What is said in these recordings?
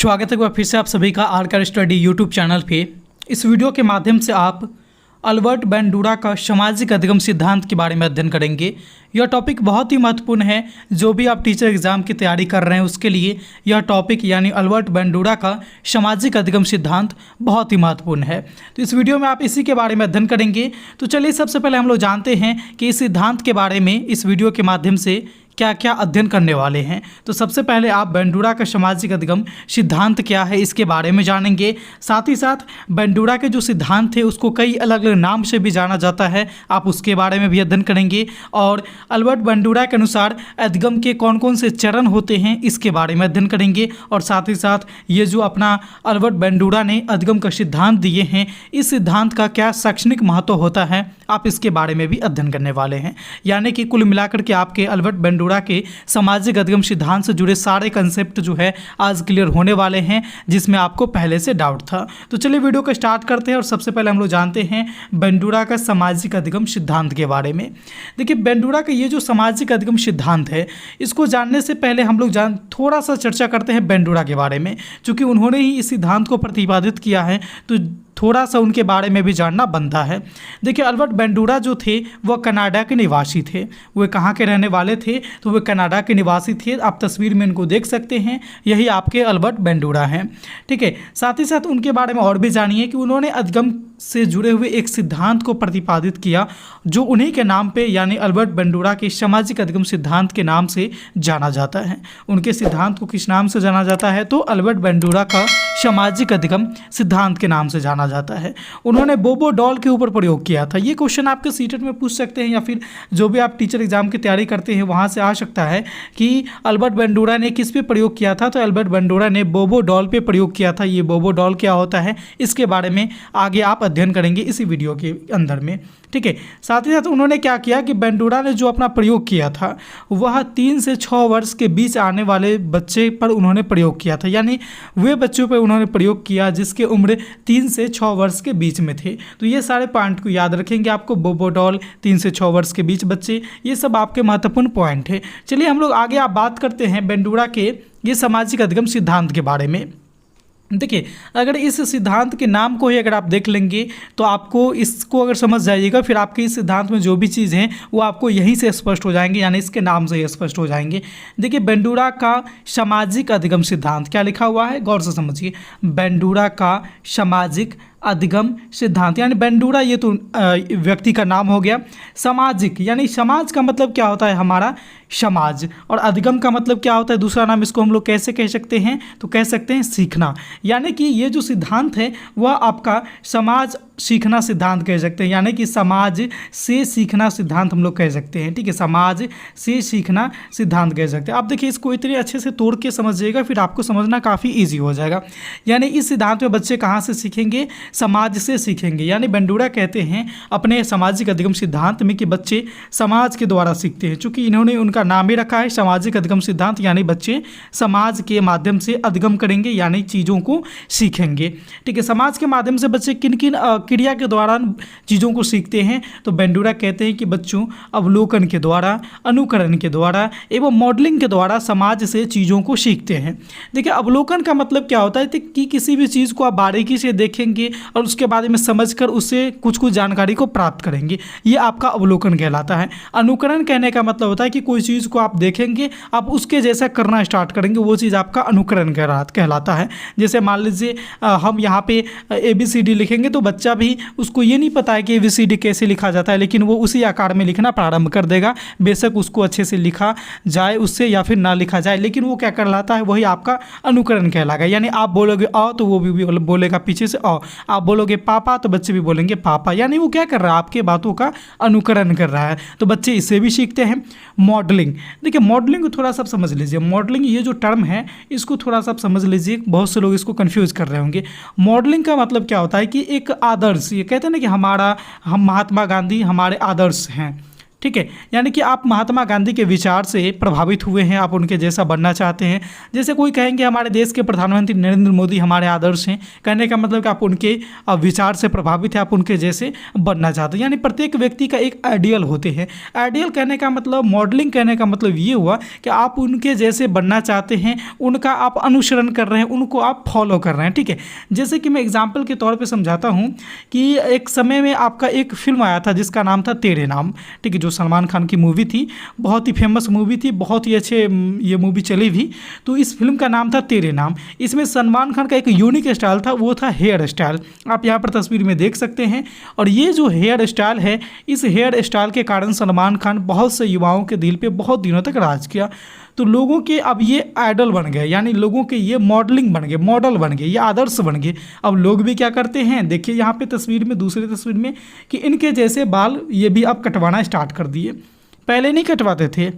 स्वागत है फिर से आप सभी का आरकर स्टडी यूट्यूब चैनल पे। इस वीडियो के माध्यम से आप अल्बर्ट बैंडूरा का सामाजिक अधिगम सिद्धांत के बारे में अध्ययन करेंगे। यह टॉपिक बहुत ही महत्वपूर्ण है। जो भी आप टीचर एग्जाम की तैयारी कर रहे हैं उसके लिए यह टॉपिक यानी अल्बर्ट बैंडूरा का सामाजिक अधिगम सिद्धांत बहुत ही महत्वपूर्ण है। तो इस वीडियो में आप इसी के बारे में अध्ययन करेंगे। तो चलिए सबसे पहले हम लोग जानते हैं कि इस सिद्धांत के बारे में इस वीडियो के माध्यम से क्या क्या अध्ययन करने वाले हैं। तो सबसे पहले आप बैंडूरा का सामाजिक अधिगम सिद्धांत क्या है इसके बारे में जानेंगे। साथ ही साथ बैंडूरा के जो सिद्धांत थे उसको कई अलग अलग नाम से भी जाना जाता है, आप उसके बारे में भी अध्ययन करेंगे। और अल्बर्ट बैंडूरा के अनुसार अधिगम के कौन कौन से चरण होते हैं इसके बारे में अध्ययन करेंगे। और साथ ही साथ ये जो अपना अल्बर्ट बैंडूरा ने अधिगम का सिद्धांत दिए हैं, इस सिद्धांत का क्या शैक्षणिक महत्व होता है, आप इसके बारे में भी अध्ययन करने वाले हैं। यानी कि कुल मिलाकर के आपके अल्बर्ट बैंडूरा के सामाजिक अधिगम सिद्धांत से जुड़े सारे कंसेप्ट जो है आज क्लियर होने वाले हैं, जिसमें आपको पहले से डाउट था। तो चलिए वीडियो को स्टार्ट करते हैं और सबसे पहले हम लोग जानते हैं बैंडूरा का सामाजिक अधिगम सिद्धांत के बारे में। देखिए बैंडूरा का ये जो सामाजिक अधिगम सिद्धांत है, इसको जानने से पहले हम लोग थोड़ा सा चर्चा करते हैं बैंडूरा के बारे में। चूँकि उन्होंने ही इस सिद्धांत को प्रतिपादित किया है तो थोड़ा सा उनके बारे में भी जानना बनता है। देखिए अल्बर्ट बैंडूरा जो थे वह कनाडा के निवासी थे। वे कहाँ के रहने वाले थे? तो वे कनाडा के निवासी थे। आप तस्वीर में इनको देख सकते हैं, यही आपके अल्बर्ट बैंडूरा हैं। ठीक है, साथ ही साथ उनके बारे में और भी जानिए कि उन्होंने अधिगम से जुड़े हुए एक सिद्धांत को प्रतिपादित किया जो उन्हीं के नाम पे यानी अल्बर्ट बैंडूरा के सामाजिक अधिगम सिद्धांत के नाम से जाना जाता है। उनके सिद्धांत को किस नाम से जाना जाता है? तो अल्बर्ट बैंडूरा का सामाजिक अधिगम सिद्धांत के नाम से जाना जाता है। उन्होंने बोबो डॉल के ऊपर प्रयोग किया था। ये क्वेश्चन आपके सीटेट में पूछ सकते हैं या फिर जो भी आप टीचर एग्जाम की तैयारी करते हैं वहाँ से आ सकता है कि अल्बर्ट बैंडूरा ने किस पे प्रयोग किया था। तो अल्बर्ट बैंडूरा ने बोबो डॉल पे प्रयोग किया था। ये बोबो डॉल क्या होता है इसके बारे में आगे आप अध्ययन करेंगे इसी वीडियो के अंदर में। ठीक है, साथ ही साथ उन्होंने क्या किया कि बैंडूरा ने जो अपना प्रयोग किया था वह 3 से 6 वर्ष के बीच आने वाले बच्चे पर उन्होंने प्रयोग किया था। यानी वे बच्चों पर उन्होंने प्रयोग किया जिसके उम्र 3 से 6 वर्ष के बीच में थे। तो ये सारे पॉइंट को याद रखेंगे आपको। बोबो डॉल, 3 से 6 वर्ष के बीच बच्चे, ये सब आपके महत्वपूर्ण पॉइंट है। चलिए हम लोग आगे आप बात करते हैं बैंडूरा के ये सामाजिक अधिगम सिद्धांत के बारे में। देखिए अगर इस सिद्धांत के नाम को ही अगर आप देख लेंगे तो आपको इसको अगर समझ जाइएगा, फिर आपके इस सिद्धांत में जो भी चीज़ हैं वो आपको यहीं से स्पष्ट हो जाएंगे, यानी इसके नाम से ही स्पष्ट हो जाएंगे। देखिए बैंडूरा का सामाजिक अधिगम सिद्धांत क्या लिखा हुआ है, गौर से समझिए। बैंडूरा का सामाजिक अधिगम सिद्धांत, यानी बैंडूरा ये तो व्यक्ति का नाम हो गया। सामाजिक यानी समाज का मतलब क्या होता है, हमारा समाज। और अधिगम का मतलब क्या होता है, दूसरा नाम इसको हम लोग कैसे कह सकते हैं, तो कह सकते हैं सीखना। यानी कि ये जो सिद्धांत है वह आपका समाज सीखना सिद्धांत कह सकते हैं, यानी कि समाज से सीखना सिद्धांत हम लोग कह सकते हैं। ठीक है, समाज से सीखना सिद्धांत कह सकते हैं। आप देखिए इसको इतने अच्छे से तोड़ के समझिएगा, फिर आपको समझना काफ़ी ईजी हो जाएगा। यानी इस सिद्धांत में बच्चे कहाँ से सीखेंगे, समाज से सीखेंगे। यानी बैंडूरा कहते हैं अपने सामाजिक अधिगम सिद्धांत में कि बच्चे समाज के द्वारा सीखते हैं। चूँकि इन्होंने उनका नाम ही रखा है सामाजिक अधिगम सिद्धांत, यानी बच्चे समाज के माध्यम से अधिगम करेंगे यानी चीज़ों को सीखेंगे। ठीक है, समाज के माध्यम से बच्चे किन किन क्रिया के दौरान चीज़ों को सीखते हैं? तो बैंडूरा कहते हैं कि बच्चों अवलोकन के द्वारा, अनुकरण के द्वारा एवं मॉडलिंग के द्वारा समाज से चीज़ों को सीखते हैं। देखिए अवलोकन का मतलब क्या होता है कि किसी भी चीज़ को आप बारीकी से देखेंगे और उसके बारे में समझकर उससे कुछ कुछ जानकारी को प्राप्त करेंगे, ये आपका अवलोकन कहलाता है। अनुकरण कहने का मतलब होता है कि कोई चीज़ को आप देखेंगे, आप उसके जैसा करना स्टार्ट करेंगे, वो चीज़ आपका अनुकरण कहलाता है। जैसे मान लीजिए हम यहाँ पे ABCD लिखेंगे तो बच्चा भी उसको ये नहीं पता है कि ABCD कैसे लिखा जाता है, लेकिन वो उसी आकार में लिखना प्रारंभ कर देगा। बेशक उसको अच्छे से लिखा जाए उससे या फिर ना लिखा जाए, लेकिन वो क्या कहलाता है, वही आपका अनुकरण कहलाएगा। यानी आप बोलोगे अ तो वो भी बोलेगा पीछे से अ, आप बोलोगे पापा तो बच्चे भी बोलेंगे पापा। यानी वो क्या कर रहा है, आपके बातों का अनुकरण कर रहा है। तो बच्चे इससे भी सीखते हैं। मॉडलिंग, देखिए मॉडलिंग को थोड़ा सा समझ लीजिए। मॉडलिंग ये जो टर्म है इसको थोड़ा सा समझ लीजिए, बहुत से लोग इसको कंफ्यूज कर रहे होंगे। मॉडलिंग का मतलब क्या होता है कि एक आदर्श, ये कहते हैं ना कि हम महात्मा गांधी हमारे आदर्श हैं। ठीक है, यानी कि आप महात्मा गांधी के विचार से प्रभावित हुए हैं, आप उनके जैसा बनना चाहते हैं। जैसे कोई कहेंगे हमारे देश के प्रधानमंत्री नरेंद्र मोदी हमारे आदर्श हैं, कहने का मतलब कि आप उनके विचार से प्रभावित हैं, आप उनके जैसे बनना चाहते हैं। यानी प्रत्येक व्यक्ति का एक आइडियल होते हैं। आइडियल कहने का मतलब, मॉडलिंग कहने का मतलब ये हुआ कि आप उनके जैसे बनना चाहते हैं, उनका आप अनुसरण कर रहे हैं, उनको आप फॉलो कर रहे हैं। ठीक है, जैसे कि मैं एग्जाम्पल के तौर पर समझाता हूँ कि एक समय में आपका एक फिल्म आया था जिसका नाम था तेरे नाम। ठीक है, जो सलमान खान की मूवी थी, बहुत ही फेमस मूवी थी, बहुत ही अच्छे ये मूवी चली भी। तो इस फिल्म का नाम था तेरे नाम। इसमें सलमान खान का एक यूनिक स्टाइल था, वो था हेयर स्टाइल। आप यहाँ पर तस्वीर में देख सकते हैं। और ये जो हेयर स्टाइल है, इस हेयर स्टाइल के कारण सलमान खान बहुत से युवाओं के दिल पे बहुत दिनों तक राज किया। तो लोगों के अब ये आइडल बन गए, यानी लोगों के ये मॉडलिंग बन गए, मॉडल बन गए, ये आदर्श बन गए। अब लोग भी क्या करते हैं, देखिए यहाँ पे तस्वीर में, दूसरी तस्वीर में, कि इनके जैसे बाल ये भी अब कटवाना स्टार्ट कर दिए। पहले नहीं कटवाते थे।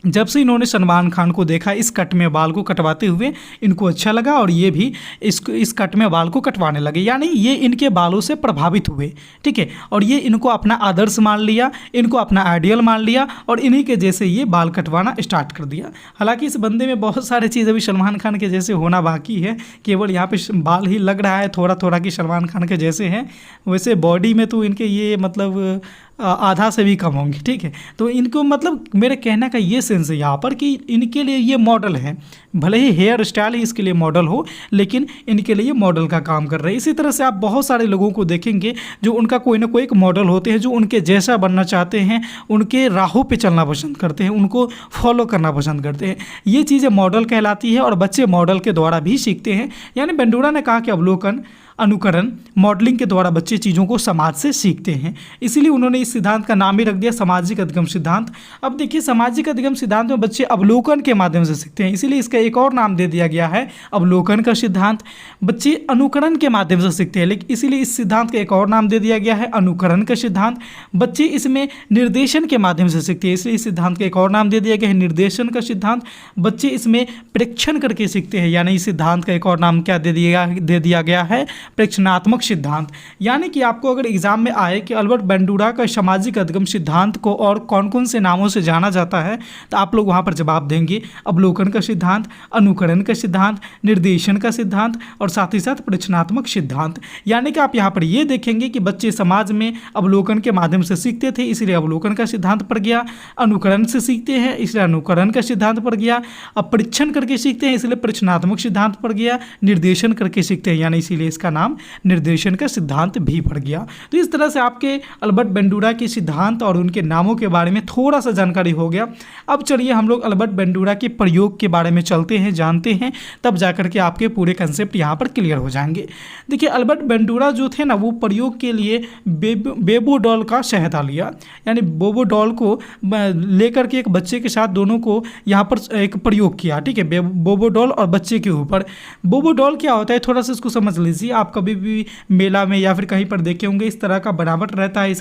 जब से इन्होंने सलमान खान को देखा इस कट में बाल को कटवाते हुए, इनको अच्छा लगा और ये भी इस कट में बाल को कटवाने लगे। यानी ये इनके बालों से प्रभावित हुए। ठीक है, और ये इनको अपना आदर्श मान लिया, इनको अपना आइडियल मान लिया और इन्हीं के जैसे ये बाल कटवाना स्टार्ट कर दिया। हालांकि इस बंदे में बहुत सारी चीज़ अभी सलमान खान के जैसे होना बाकी है, केवल यहाँ पे बाल ही लग रहा है थोड़ा थोड़ा कि सलमान खान के जैसे हैं। वैसे बॉडी में तो इनके ये मतलब आधा से भी कम होंगे। ठीक है, तो इनको मतलब मेरे कहने का ये सेंस है यहाँ पर कि इनके लिए ये मॉडल है। भले ही हेयर स्टाइल ही इसके लिए मॉडल हो, लेकिन इनके लिए मॉडल का काम कर रहे हैं। इसी तरह से आप बहुत सारे लोगों को देखेंगे जो उनका कोई ना कोई एक मॉडल होते हैं, जो उनके जैसा बनना चाहते हैं, उनके राहों पे चलना पसंद करते हैं, उनको फॉलो करना पसंद करते हैं। ये चीज़ें मॉडल कहलाती है और बच्चे मॉडल के द्वारा भी सीखते हैं। यानी बेंडूरा ने कहा कि अवलोकन, अनुकरण, मॉडलिंग के द्वारा बच्चे चीज़ों को समाज से सीखते हैं। इसीलिए उन्होंने इस सिद्धांत का नाम ही रख दिया सामाजिक अधिगम सिद्धांत। अब देखिए, सामाजिक अधिगम सिद्धांत में बच्चे अवलोकन के माध्यम से सीखते हैं, इसीलिए इसका एक और नाम दे दिया गया है अवलोकन का सिद्धांत। बच्चे अनुकरण के माध्यम से सीखते हैं, लेकिन इसीलिए इस सिद्धांत का एक और नाम दे दिया गया है अनुकरण का सिद्धांत। बच्चे इसमें निर्देशन के माध्यम से सीखते हैं, इसलिए इस सिद्धांत का एक और नाम दे दिया गया है निर्देशन का सिद्धांत। बच्चे इसमें प्रेक्षण करके सीखते हैं, यानी इस सिद्धांत का एक और नाम क्या दे दिया गया है प्रेक्षणात्मक सिद्धांत। यानी कि आपको अगर एग्जाम में आए कि अल्बर्ट बेंडूरा का सामाजिक अधिगम सिद्धांत को और कौन कौन से नामों से जाना जाता है, तो आप लोग वहां पर जवाब देंगे अवलोकन का सिद्धांत, अनुकरण का सिद्धांत, निर्देशन का सिद्धांत और साथ ही साथ प्रेक्षणात्मक सिद्धांत। यानी कि आप यहाँ पर ये देखेंगे कि बच्चे समाज में अवलोकन के माध्यम से सीखते थे, इसलिए अवलोकन का सिद्धांत पड़ गया। अनुकरण से सीखते हैं, इसलिए अनुकरण का सिद्धांत पड़ गया। अब परीक्षण करके सीखते हैं, इसलिए प्रेक्षणात्मक सिद्धांत पड़ गया। निर्देशन करके सीखते हैं, यानी इसीलिए इसका नाम निर्देशन का सिद्धांत भी पड़ गया। तो इस तरह से आपके अल्बर्ट बेंडूरा के सिद्धांत और उनके नामों के बारे में थोड़ा सा जानकारी हो गया। अब चलिए हम लोग अल्बर्ट बेंडूरा के प्रयोग के बारे में चलते हैं, जानते हैं, तब जाकर के आपके पूरे कंसेप्ट यहाँ पर क्लियर हो जाएंगे। देखिए, अल्बर्ट बेंडूरा जो थे ना, वो प्रयोग के लिए बेबो डॉल का सहायता लिया। यानी बोबो डॉल को लेकर के एक बच्चे के साथ दोनों को यहाँ पर एक प्रयोग किया। ठीक है, बोबो डॉल और बच्चे के ऊपर। बोबो डॉल क्या होता है, थोड़ा सा इसको समझ लीजिए। आप कभी भी मेला में या फिर कहीं पर देखे होंगे, इस तरह का बनावट रहता है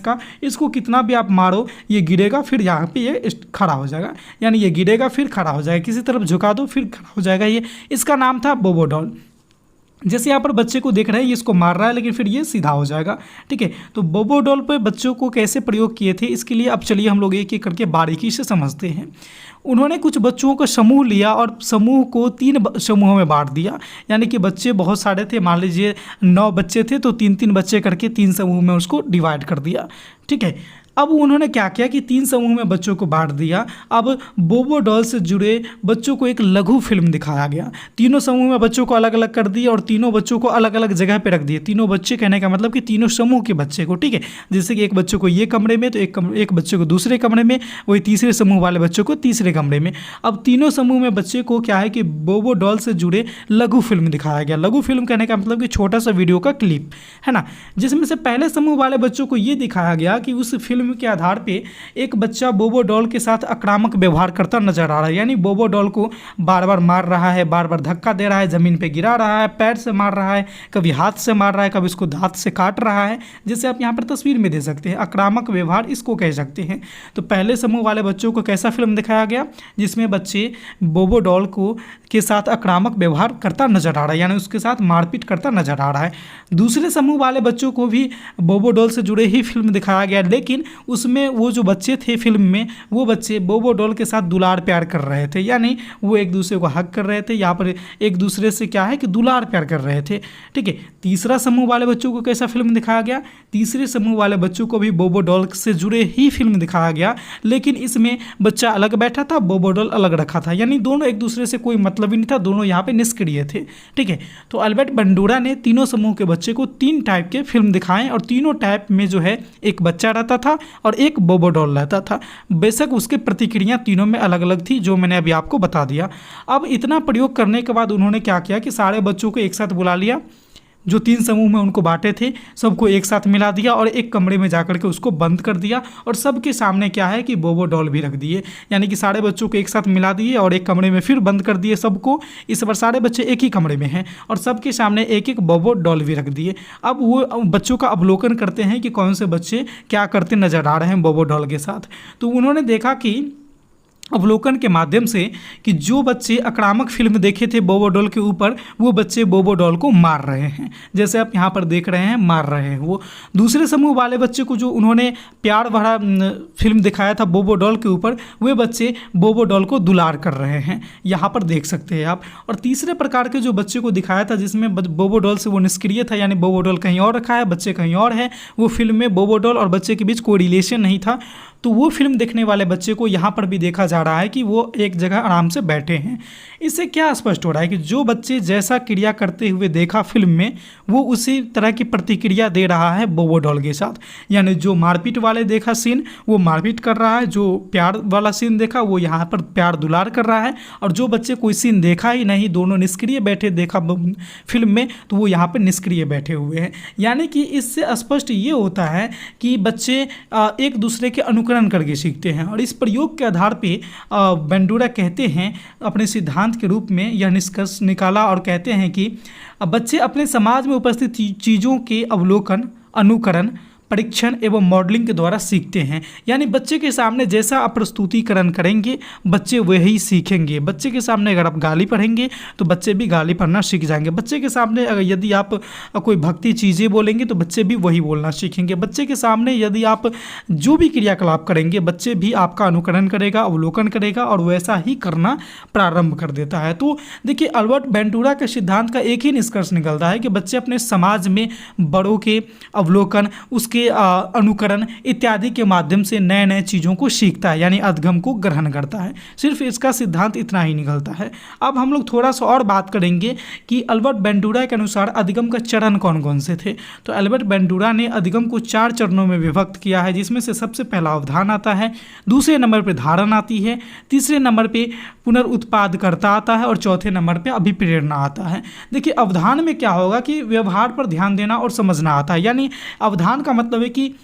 इसको कितना भी आप मारो ये गिरेगा, फिर यहाँ पे ये खड़ा हो जाएगा। यानी ये गिरेगा फिर खड़ा हो जाएगा, किसी तरफ झुका दो फिर खड़ा हो जाएगा। ये इसका नाम था बोबो डॉल। जैसे यहाँ पर बच्चे को देख रहे हैं, ये इसको मार रहा है लेकिन फिर ये सीधा हो जाएगा। ठीक है, तो बोबो डॉल पे बच्चों को कैसे प्रयोग किए थे, इसके लिए अब चलिए हम लोग एक एक करके बारीकी से समझते हैं। उन्होंने कुछ बच्चों का समूह लिया और समूह को 3 समूहों में बांट दिया। यानी कि बच्चे बहुत सारे थे, मान लीजिए 9 बच्चे थे, तो 3-3 बच्चे करके 3 समूह में उसको डिवाइड कर दिया। ठीक है, अब उन्होंने क्या किया कि 3 समूह में बच्चों को बांट दिया। अब बोबो डॉल से जुड़े बच्चों को एक लघु फिल्म दिखाया गया। तीनों समूह में बच्चों को अलग अलग कर दिया और तीनों बच्चों को अलग अलग जगह पे रख दिए। तीनों बच्चे कहने का मतलब कि तीनों समूह के बच्चे को। ठीक है, जैसे कि एक बच्चे को ये कमरे में, तो एक बच्चे को दूसरे कमरे में, वही तीसरे समूह वाले बच्चों को तीसरे कमरे में। अब तीनों समूह में बच्चे को क्या है कि बोबो डॉल से जुड़े लघु फिल्म दिखाया गया। लघु फिल्म कहने का मतलब कि छोटा सा वीडियो का क्लिप है ना, जिसमें से पहले समूह वाले बच्चों को ये दिखाया गया कि उस फिल्म के आधार पे एक बच्चा बोबो डॉल के साथ आक्रामक व्यवहार करता नजर आ रहा है। यानी बोबो डॉल को बार बार मार रहा है, बार बार धक्का दे रहा है, जमीन पे गिरा रहा है, पैर से मार रहा है, कभी हाथ से मार रहा है, कभी इसको दांत से काट रहा है। जैसे आप यहाँ पर तस्वीर में दे सकते हैं, आक्रामक व्यवहार इसको कह सकते हैं। तो पहले समूह वाले बच्चों को कैसा फिल्म दिखाया गया, जिसमें बच्चे बोबो डॉल को के साथ आक्रामक व्यवहार करता नजर आ रहा है, यानी उसके साथ मारपीट करता नजर आ रहा है। दूसरे समूह वाले बच्चों को भी बोबो डॉल से जुड़े ही फिल्म दिखाया गया, लेकिन उसमें वो जो बच्चे थे फिल्म में, वो बच्चे बोबो डॉल के साथ दुलार प्यार कर रहे थे, यानी वो एक दूसरे को हक कर रहे थे, यहाँ पर एक दूसरे से क्या है कि दुलार प्यार कर रहे थे। ठीक है, तीसरा समूह वाले बच्चों को कैसा फिल्म दिखाया गया, तीसरे समूह वाले बच्चों को भी बोबो डॉल से जुड़े ही फिल्म दिखाया गया, लेकिन इसमें बच्चा अलग बैठा था, बोबो डॉल अलग रखा था, यानी दोनों एक दूसरे से कोई मतलब ही नहीं था, दोनों यहाँ पे निष्क्रिय थे। ठीक है, तो अल्बर्ट बंडूरा ने तीनों समूह के बच्चे को 3 टाइप के फिल्म दिखाएं और तीनों टाइप में जो है एक बच्चा रहता था और एक बोबो डॉल रहता था। बेशक उसके प्रतिक्रिया तीनों में अलग अलग थी, जो मैंने अभी आपको बता दिया। अब इतना प्रयोग करने के बाद उन्होंने क्या किया कि सारे बच्चों को एक साथ बुला लिया, जो 3 समूह में उनको बांटे थे सबको एक साथ मिला दिया और एक कमरे में जाकर के उसको बंद कर दिया और सबके सामने क्या है कि बोबो डॉल भी रख दिए, यानी कि सारे बच्चों को एक साथ मिला दिए और एक कमरे में फिर बंद कर दिए सबको। इस बार सारे बच्चे एक ही कमरे में हैं और सबके सामने एक एक बोबो डॉल भी रख दिए। अब वो बच्चों का अवलोकन करते हैं कि कौन से बच्चे क्या करते नजर आ रहे हैं बोबो डॉल के साथ। तो उन्होंने देखा कि अवलोकन के माध्यम से कि जो बच्चे आक्रामक फिल्म देखे थे बोबो डॉल के ऊपर, वो बच्चे बोबो डॉल को मार रहे हैं, जैसे आप यहाँ पर देख रहे हैं मार रहे हैं। वो दूसरे समूह वाले बच्चे को जो उन्होंने प्यार भरा फिल्म दिखाया था बोबो डॉल के ऊपर, वे बच्चे बोबो डॉल को दुलार कर रहे हैं, यहाँ पर देख सकते हैं आप। और तीसरे प्रकार के जो बच्चे को दिखाया था जिसमें बोबो डॉल से वो निष्क्रिय था, यानी बोबो डॉल कहीं और रखा है, बच्चे कहीं और है, वो फिल्म में बोबो डॉल और बच्चे के बीच कोई रिलेशन नहीं था, तो वो फिल्म देखने वाले बच्चे को यहाँ पर भी देखा जा रहा है कि वो एक जगह आराम से बैठे हैं। इससे क्या स्पष्ट हो रहा है कि जो बच्चे जैसा क्रिया करते हुए देखा फिल्म में, वो उसी तरह की प्रतिक्रिया दे रहा है बोबो डॉल के साथ, यानी जो मारपीट वाले देखा सीन वो मारपीट कर रहा है, जो प्यार वाला सीन देखा वो यहाँ पर प्यार दुलार कर रहा है, और जो बच्चे कोई सीन देखा ही नहीं, दोनों निष्क्रिय बैठे देखा फिल्म में, तो वो यहाँ पर निष्क्रिय बैठे हुए हैं। यानी कि इससे स्पष्ट ये होता है कि बच्चे एक दूसरे के अनुकरण करके सीखते हैं। और इस प्रयोग के आधार पे बंडूरा कहते हैं अपने सिद्धांत के रूप में यह निष्कर्ष निकाला और कहते हैं कि बच्चे अपने समाज में उपस्थित चीज़ों के अवलोकन, अनुकरण, परीक्षण एवं मॉडलिंग के द्वारा सीखते हैं। यानी बच्चे के सामने जैसा आप प्रस्तुतिकरण करेंगे बच्चे वही सीखेंगे। बच्चे के सामने अगर आप गाली पढ़ेंगे तो बच्चे भी गाली पढ़ना सीख जाएंगे। बच्चे के सामने अगर यदि आप कोई भक्ति चीज़ें बोलेंगे तो बच्चे भी वही बोलना सीखेंगे। बच्चे के सामने यदि आप जो भी क्रियाकलाप करेंगे बच्चे भी आपका अनुकरण करेगा, अवलोकन करेगा और वैसा ही करना प्रारंभ कर देता है। तो देखिए अल्बर्ट बंडूरा के सिद्धांत का एक ही निष्कर्ष निकलता है कि बच्चे अपने समाज में बड़ों के अवलोकन, उसके अनुकरण इत्यादि के माध्यम से नए नए चीज़ों को सीखता है, यानी अधगम को ग्रहण करता है। सिर्फ इसका सिद्धांत इतना ही निकलता है। अब हम लोग थोड़ा सा और बात करेंगे कि अल्बर्ट बंडूरा के अनुसार अधिगम का चरण कौन कौन से थे। तो अल्बर्ट बंडूरा ने अधिगम को 4 चरणों में विभक्त किया है, जिसमें से सबसे पहला अवधान आता है, दूसरे नंबर पर धारण आती है, तीसरे नंबर पर पुनरुत्पादकर्ता आता है और चौथे नंबर पर अभिप्रेरणा आता है। देखिए अवधान में क्या होगा कि व्यवहार पर ध्यान देना और समझना आता है। यानी अवधान का मतलब है कि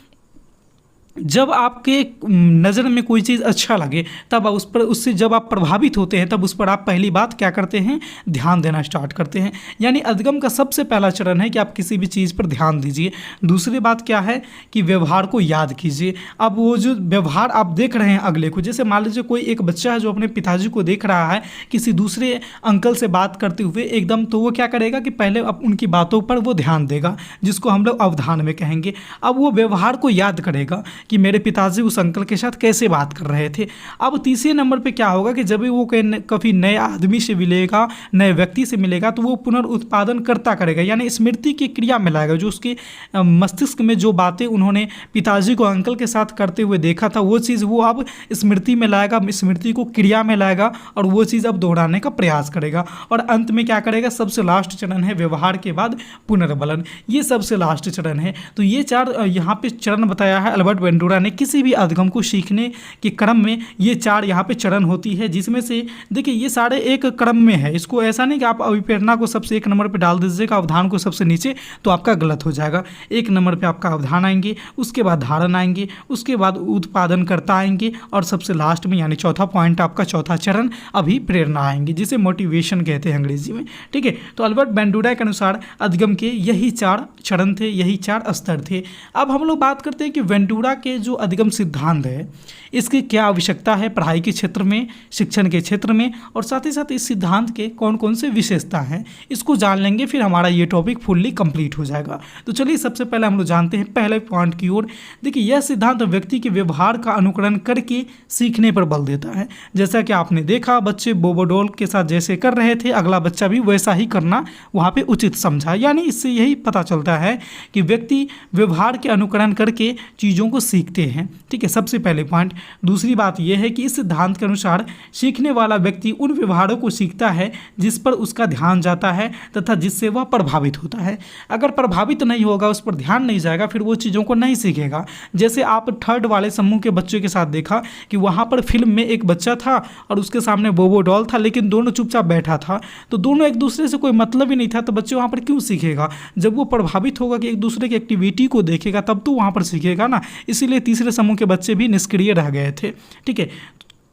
जब आपके नज़र में कोई चीज़ अच्छा लगे तब उस पर उससे जब आप प्रभावित होते हैं तब उस पर आप पहली बात क्या करते हैं, ध्यान देना स्टार्ट करते हैं। यानी अधिगम का सबसे पहला चरण है कि आप किसी भी चीज़ पर ध्यान दीजिए। दूसरी बात क्या है कि व्यवहार को याद कीजिए। अब वो जो व्यवहार आप देख रहे हैं अगले को, जैसे मान लीजिए कोई एक बच्चा है जो अपने पिताजी को देख रहा है किसी दूसरे अंकल से बात करते हुए एकदम, तो वो क्या करेगा कि पहले अब उनकी बातों पर वो ध्यान देगा, जिसको हम लोग अवधान में कहेंगे। अब वो व्यवहार को याद करेगा कि मेरे पिताजी उस अंकल के साथ कैसे बात कर रहे थे। अब तीसरे नंबर पे क्या होगा कि जब भी वो कभी नए आदमी से मिलेगा, नए व्यक्ति से मिलेगा, तो वो पुनरुत्पादन करता करेगा, यानी स्मृति की क्रिया में लाएगा। जो उसके मस्तिष्क में जो बातें उन्होंने पिताजी को अंकल के साथ करते हुए देखा था वो चीज़ वो अब स्मृति में लाएगा, स्मृति को क्रिया में लाएगा और वो चीज़ अब दोहराने का प्रयास करेगा। और अंत में क्या करेगा, सबसे लास्ट चरण है व्यवहार के बाद पुनर्बलन, ये सबसे लास्ट चरण है। तो ये 4 यहाँ पे चरण बताया है अल्बर्ट बंडूरा ने। किसी भी अधिगम को सीखने के क्रम में ये 4 यहाँ पे चरण होती है, जिसमें से देखिए ये सारे एक क्रम में है। इसको ऐसा नहीं कि आप अभिप्रेरणा को सबसे 1 नंबर पे डाल दीजिएगा, अवधान को सबसे नीचे, तो आपका गलत हो जाएगा। 1 नंबर पे आपका अवधान आएंगे, उसके बाद धारण आएंगे, उसके बाद उत्पादनकर्ता आएंगे और सबसे लास्ट में यानी चौथा पॉइंट आपका चौथा चरण अभिप्रेरणा आएंगे, जिसे मोटिवेशन कहते हैं अंग्रेजी में। ठीक है, तो अल्बर्ट बंडूरा के अनुसार अधिगम के यही 4 चरण थे, यही 4 स्तर थे। अब हम लोग बात करते हैं कि बंडूरा के जो अधिगम सिद्धांत है इसकी क्या आवश्यकता है पढ़ाई के क्षेत्र में, शिक्षण के क्षेत्र में, और साथ ही साथ इस सिद्धांत के कौन कौन से विशेषता हैं इसको जान लेंगे, फिर हमारा ये टॉपिक फुल्ली कंप्लीट हो जाएगा। तो चलिए सबसे पहले हम लोग जानते हैं पहले पॉइंट की ओर। देखिए, यह सिद्धांत व्यक्ति के व्यवहार का अनुकरण करके सीखने पर बल देता है। जैसा कि आपने देखा, बच्चे बोबोडोल के साथ जैसे कर रहे थे, अगला बच्चा भी वैसा ही करना वहाँ पे उचित समझा। यानी इससे यही पता चलता है कि व्यक्ति व्यवहार के अनुकरण करके चीज़ों को सीखते हैं। ठीक है, सबसे पहले पॉइंट। दूसरी बात यह है कि इस सिद्धांत के अनुसार सीखने वाला व्यक्ति उन व्यवहारों को सीखता है जिस पर उसका ध्यान जाता है तथा जिससे वह प्रभावित होता है। अगर प्रभावित नहीं होगा, उस पर ध्यान नहीं जाएगा, फिर वो चीज़ों को नहीं सीखेगा। जैसे आप थर्ड वाले समूह के बच्चों के साथ देखा कि वहाँ पर फिल्म में एक बच्चा था और उसके सामने बोबो डॉल था, लेकिन दोनों चुपचाप बैठा था, तो दोनों एक दूसरे से कोई मतलब ही नहीं था, तो बच्चे वहाँ पर क्यों सीखेगा? जब वो प्रभावित होगा कि एक दूसरे की एक्टिविटी को देखेगा तब तो वहाँ पर सीखेगा ना। इसीलिए तीसरे समूह के बच्चे भी निष्क्रिय रह गए थे। ठीक है,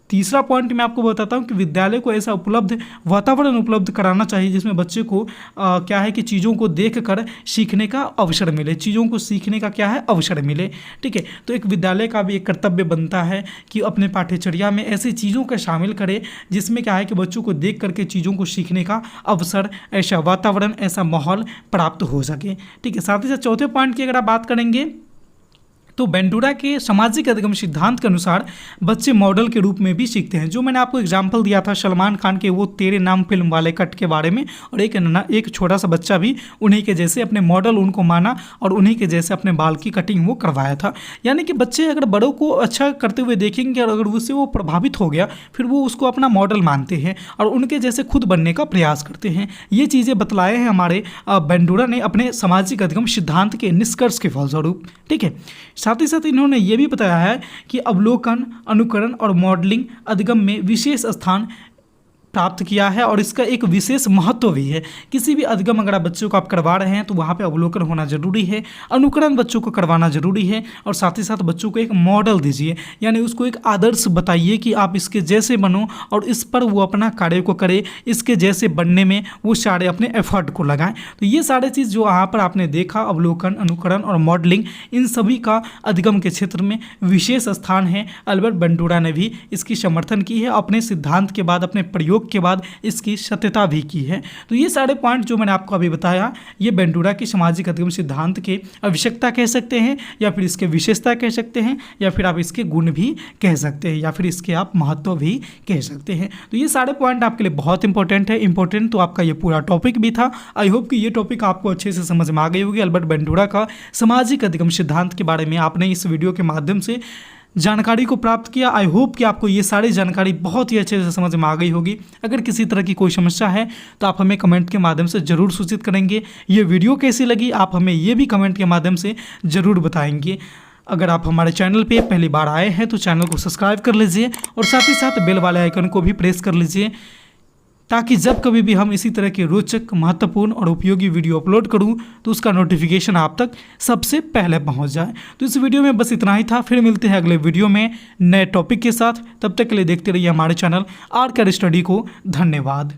तीसरा पॉइंट मैं आपको बताता हूँ कि विद्यालय को ऐसा उपलब्ध वातावरण उपलब्ध कराना चाहिए जिसमें बच्चे को क्या है कि चीज़ों को देखकर सीखने का अवसर मिले, चीज़ों को सीखने का क्या है अवसर मिले। ठीक है, तो एक विद्यालय का भी एक कर्तव्य बनता है कि अपने पाठ्यचर्या में ऐसी चीज़ों का शामिल करे जिसमें क्या है कि बच्चों को देख करके चीज़ों को सीखने का अवसर, ऐसा वातावरण, ऐसा माहौल प्राप्त हो सके। ठीक है, साथ ही साथ चौथे पॉइंट की अगर आप बात करेंगे तो बेंडूरा के सामाजिक अधिगम सिद्धांत के अनुसार बच्चे मॉडल के रूप में भी सीखते हैं। जो मैंने आपको एग्जाम्पल दिया था सलमान खान के वो तेरे नाम फिल्म वाले कट के बारे में, और एक छोटा सा बच्चा भी उन्हीं के जैसे अपने मॉडल उनको माना और उन्हीं के जैसे अपने बाल की कटिंग वो करवाया था। यानी कि बच्चे अगर बड़ों को अच्छा करते हुए देखेंगे और अगर उससे वो प्रभावित हो गया, फिर वो उसको अपना मॉडल मानते हैं और उनके जैसे खुद बनने का प्रयास करते हैं। ये चीज़ें बतलाए हैं हमारे बेंडूरा ने अपने सामाजिक अधिगम सिद्धांत के निष्कर्ष के फलस्वरूप। ठीक है, साथ ही साथ इन्होंने ये भी बताया है कि अवलोकन, अनुकरण और मॉडलिंग अधिगम में विशेष स्थान प्राप्त किया है और इसका एक विशेष महत्व भी है। किसी भी अधिगम अगर आप बच्चों को आप करवा रहे हैं तो वहाँ पे अवलोकन होना जरूरी है, अनुकरण बच्चों को करवाना जरूरी है, और साथ ही साथ बच्चों को एक मॉडल दीजिए, यानी उसको एक आदर्श बताइए कि आप इसके जैसे बनो और इस पर वो अपना कार्य को करे, इसके जैसे बनने में वो सारे अपने एफर्ट को लगाएं। तो ये सारे चीज़ जो यहाँ पर आपने देखा, अवलोकन, अनुकरण और मॉडलिंग, इन सभी का अधिगम के क्षेत्र में विशेष स्थान है। अल्बर्ट बेंडूरा ने भी इसकी समर्थन की है, अपने सिद्धांत के बाद, अपने प्रयोग के बाद इसकी सत्यता भी की है। तो ये सारे पॉइंट जो मैंने आपको अभी बताया, ये बेंडूरा की सामाजिक अधिगम सिद्धांत के आवश्यकता कह सकते हैं, या फिर इसके विशेषता कह सकते हैं, या फिर आप इसके गुण भी कह सकते हैं, या फिर इसके आप महत्व भी कह सकते हैं। तो ये सारे पॉइंट आपके लिए बहुत इंपॉर्टेंट है। इंपॉर्टेंट तो आपका ये पूरा टॉपिक भी था। आई होप कि ये टॉपिक आपको अच्छे से समझ में आ गई होगी। अल्बर्ट बेंडूरा का सामाजिक अधिगम सिद्धांत के बारे में आपने इस वीडियो के माध्यम से जानकारी को प्राप्त किया। आई होप कि आपको ये सारी जानकारी बहुत ही अच्छे से समझ में आ गई होगी। अगर किसी तरह की कोई समस्या है तो आप हमें कमेंट के माध्यम से ज़रूर सूचित करेंगे। ये वीडियो कैसी लगी आप हमें ये भी कमेंट के माध्यम से ज़रूर बताएंगे। अगर आप हमारे चैनल पे पहली बार आए हैं तो चैनल को सब्सक्राइब कर लीजिए और साथ ही साथ बेल वाले आइकन को भी प्रेस कर लीजिए, ताकि जब कभी भी हम इसी तरह के रोचक, महत्वपूर्ण और उपयोगी वीडियो अपलोड करूं तो उसका नोटिफिकेशन आप तक सबसे पहले पहुंच जाए। तो इस वीडियो में बस इतना ही था। फिर मिलते हैं अगले वीडियो में नए टॉपिक के साथ। तब तक के लिए देखते रहिए हमारे चैनल आर के स्टडी को। धन्यवाद।